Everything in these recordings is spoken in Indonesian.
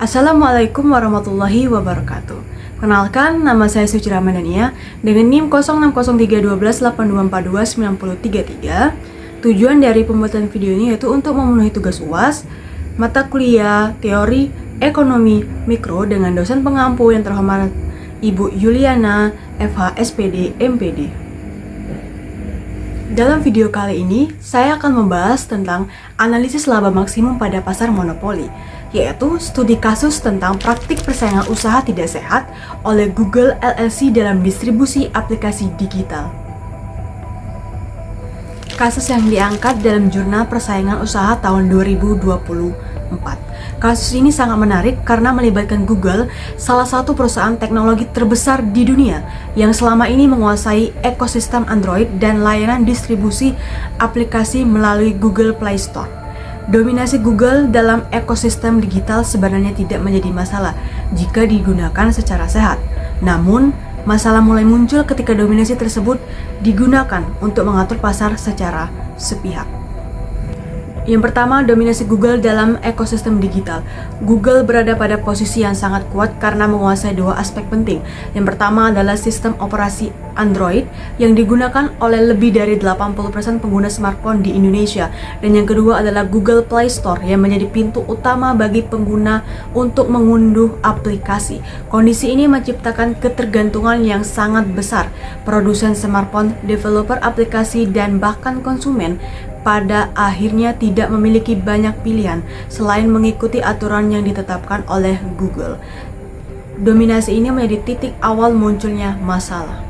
Assalamualaikum warahmatullahi wabarakatuh. Kenalkan, nama saya Suci Ramadhania dengan NIM 061312829033. Tujuan dari pembuatan video ini yaitu untuk memenuhi tugas UAS mata kuliah teori ekonomi mikro dengan dosen pengampu yang terhormat Ibu Yuliana FH SPD MPD. Dalam video kali ini, saya akan membahas tentang analisis laba maksimum pada pasar monopoli, yaitu studi kasus tentang praktik persaingan usaha tidak sehat oleh Google LLC dalam distribusi aplikasi digital. Kasus yang diangkat dalam jurnal persaingan usaha tahun 2024. Kasus ini sangat menarik karena melibatkan Google, salah satu perusahaan teknologi terbesar di dunia yang selama ini menguasai ekosistem Android dan layanan distribusi aplikasi melalui Google Play Store. Dominasi Google dalam ekosistem digital sebenarnya tidak menjadi masalah jika digunakan secara sehat. Namun, masalah mulai muncul ketika dominasi tersebut digunakan untuk mengatur pasar secara sepihak. Yang pertama, dominasi Google dalam ekosistem digital. Google berada pada posisi yang sangat kuat karena menguasai dua aspek penting. Yang pertama adalah sistem operasi Android yang digunakan oleh lebih dari 80% pengguna smartphone di Indonesia. Dan yang kedua adalah Google Play Store yang menjadi pintu utama bagi pengguna untuk mengunduh aplikasi. Kondisi ini menciptakan ketergantungan yang sangat besar. Produsen smartphone, developer aplikasi, dan bahkan konsumen pada akhirnya tidak memiliki banyak pilihan selain mengikuti aturan yang ditetapkan oleh Google. Dominasi ini menjadi titik awal munculnya masalah.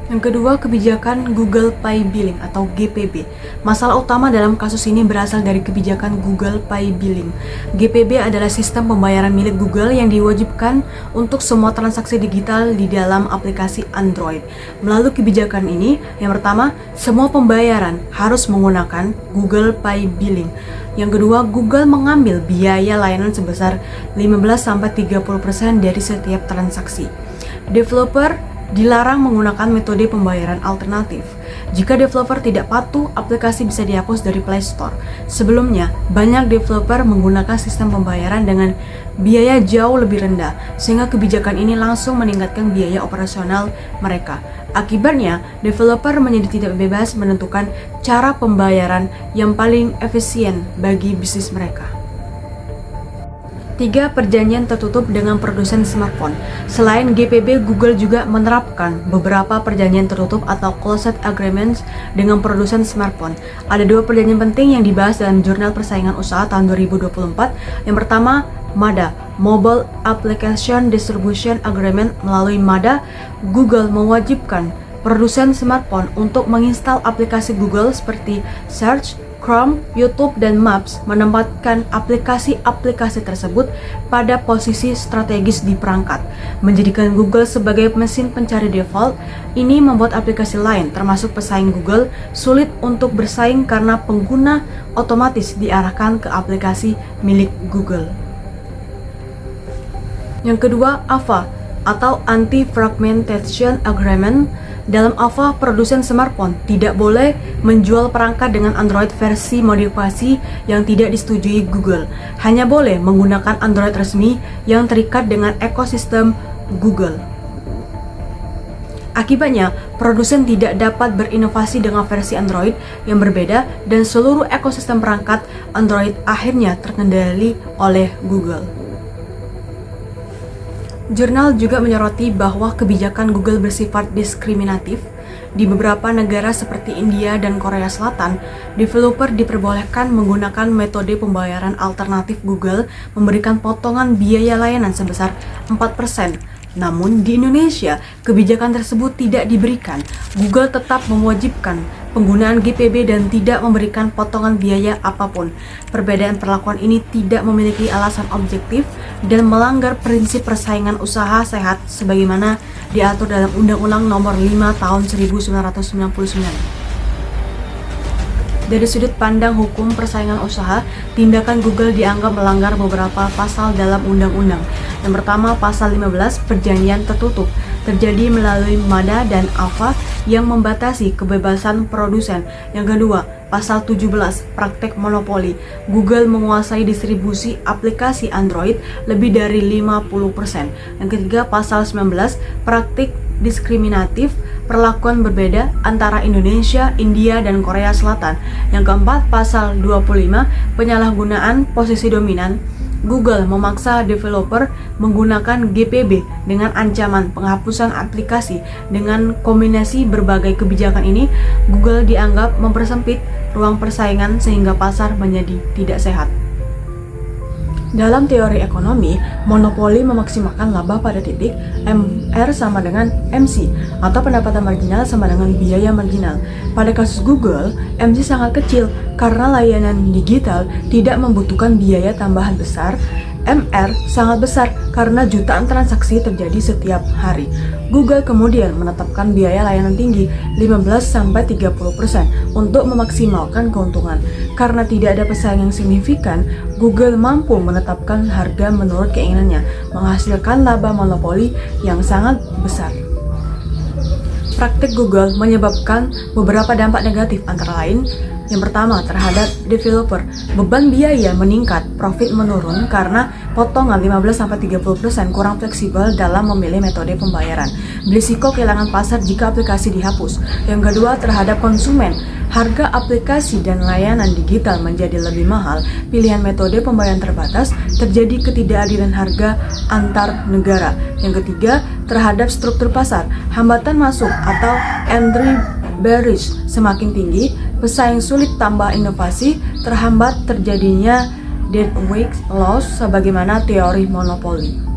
Yang kedua, kebijakan Google Pay Billing atau GPB. Masalah utama dalam kasus ini berasal dari kebijakan Google Pay Billing. GPB adalah sistem pembayaran milik Google yang diwajibkan untuk semua transaksi digital di dalam aplikasi Android. Melalui kebijakan ini, yang pertama, semua pembayaran harus menggunakan Google Pay Billing. Yang kedua, Google mengambil biaya layanan sebesar 15-30% dari setiap transaksi. Developer dilarang menggunakan metode pembayaran alternatif. Jika developer tidak patuh, aplikasi bisa dihapus dari Play Store. Sebelumnya, banyak developer menggunakan sistem pembayaran dengan biaya jauh lebih rendah, sehingga kebijakan ini langsung meningkatkan biaya operasional mereka. Akibatnya, developer menjadi tidak bebas menentukan cara pembayaran yang paling efisien bagi bisnis mereka. 3. Perjanjian tertutup dengan produsen smartphone. Selain GPB, Google juga menerapkan beberapa perjanjian tertutup atau closed agreements dengan produsen smartphone. Ada dua perjanjian penting yang dibahas dalam jurnal persaingan usaha tahun 2024. Yang pertama, MADA, Mobile Application Distribution Agreement. Melalui MADA, Google mewajibkan produsen smartphone untuk menginstal aplikasi Google seperti Search, Chrome, YouTube, dan Maps, menempatkan aplikasi-aplikasi tersebut pada posisi strategis di perangkat, menjadikan Google sebagai mesin pencari default. Ini membuat aplikasi lain, termasuk pesaing Google, sulit untuk bersaing karena pengguna otomatis diarahkan ke aplikasi milik Google. Yang kedua, AVA atau Anti-Fragmentation Agreement. Dalam AVA, produsen smartphone tidak boleh menjual perangkat dengan Android versi modifikasi yang tidak disetujui Google. Hanya boleh menggunakan Android resmi yang terikat dengan ekosistem Google. Akibatnya, produsen tidak dapat berinovasi dengan versi Android yang berbeda dan seluruh ekosistem perangkat Android akhirnya terkendali oleh Google. Jurnal juga menyoroti bahwa kebijakan Google bersifat diskriminatif. Di beberapa negara seperti India dan Korea Selatan, developer diperbolehkan menggunakan metode pembayaran alternatif Google memberikan potongan biaya layanan sebesar 4%. Namun di Indonesia, kebijakan tersebut tidak diberikan. Google tetap mewajibkan penggunaan GPB dan tidak memberikan potongan biaya apapun. Perbedaan perlakuan ini tidak memiliki alasan objektif dan melanggar prinsip persaingan usaha sehat sebagaimana diatur dalam Undang-Undang Nomor 5 Tahun 1999. Dari sudut pandang hukum persaingan usaha, tindakan Google dianggap melanggar beberapa pasal dalam undang-undang. Yang pertama, pasal 15, perjanjian tertutup, terjadi melalui MADA dan AVA yang membatasi kebebasan produsen. Yang kedua, Pasal 17, praktek monopoli. Google menguasai distribusi aplikasi Android lebih dari 50%. Yang ketiga, pasal 19, praktik diskriminatif, perlakuan berbeda antara Indonesia, India, dan Korea Selatan. Yang keempat, pasal 25, penyalahgunaan posisi dominan. Google memaksa developer menggunakan GPB dengan ancaman penghapusan aplikasi. Dengan kombinasi berbagai kebijakan ini, Google dianggap mempersempit ruang persaingan sehingga pasar menjadi tidak sehat. Dalam teori ekonomi, monopoli memaksimalkan laba pada titik. MR sama dengan MC, atau pendapatan marginal sama dengan biaya marginal. Pada kasus Google, MC sangat kecil karena layanan digital tidak membutuhkan biaya tambahan besar. MR sangat besar karena jutaan transaksi terjadi setiap hari. Google kemudian menetapkan biaya layanan tinggi 15-30% untuk memaksimalkan keuntungan. Karena tidak ada pesaing yang signifikan, Google mampu menetapkan harga menurut keinginannya, menghasilkan laba monopoli yang sangat besar. Praktik Google menyebabkan beberapa dampak negatif, antara lain: yang pertama, terhadap developer, beban biaya meningkat, profit menurun karena potongan 15-30% kurang fleksibel dalam memilih metode pembayaran. Berisiko kehilangan pasar jika aplikasi dihapus. Yang kedua, terhadap konsumen, harga aplikasi dan layanan digital menjadi lebih mahal, pilihan metode pembayaran terbatas, terjadi ketidakadilan harga antar negara. Yang ketiga, terhadap struktur pasar, hambatan masuk atau entry barriers semakin tinggi, pesaing sulit, tambah inovasi, terhambat terjadinya dead weight loss sebagaimana teori monopoli.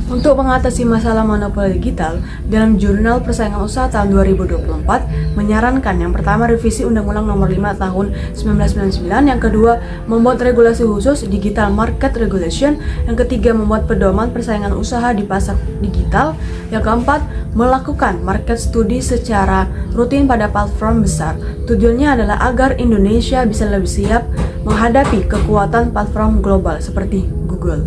Untuk mengatasi masalah monopoli digital, dalam Jurnal Persaingan Usaha tahun 2024 menyarankan yang pertama, revisi Undang-Undang Nomor 5 Tahun 1999, yang kedua, membuat regulasi khusus Digital Market Regulation, yang ketiga, membuat pedoman persaingan usaha di pasar digital, yang keempat, melakukan market study secara rutin pada platform besar. Tujuannya adalah agar Indonesia bisa lebih siap menghadapi kekuatan platform global seperti Google.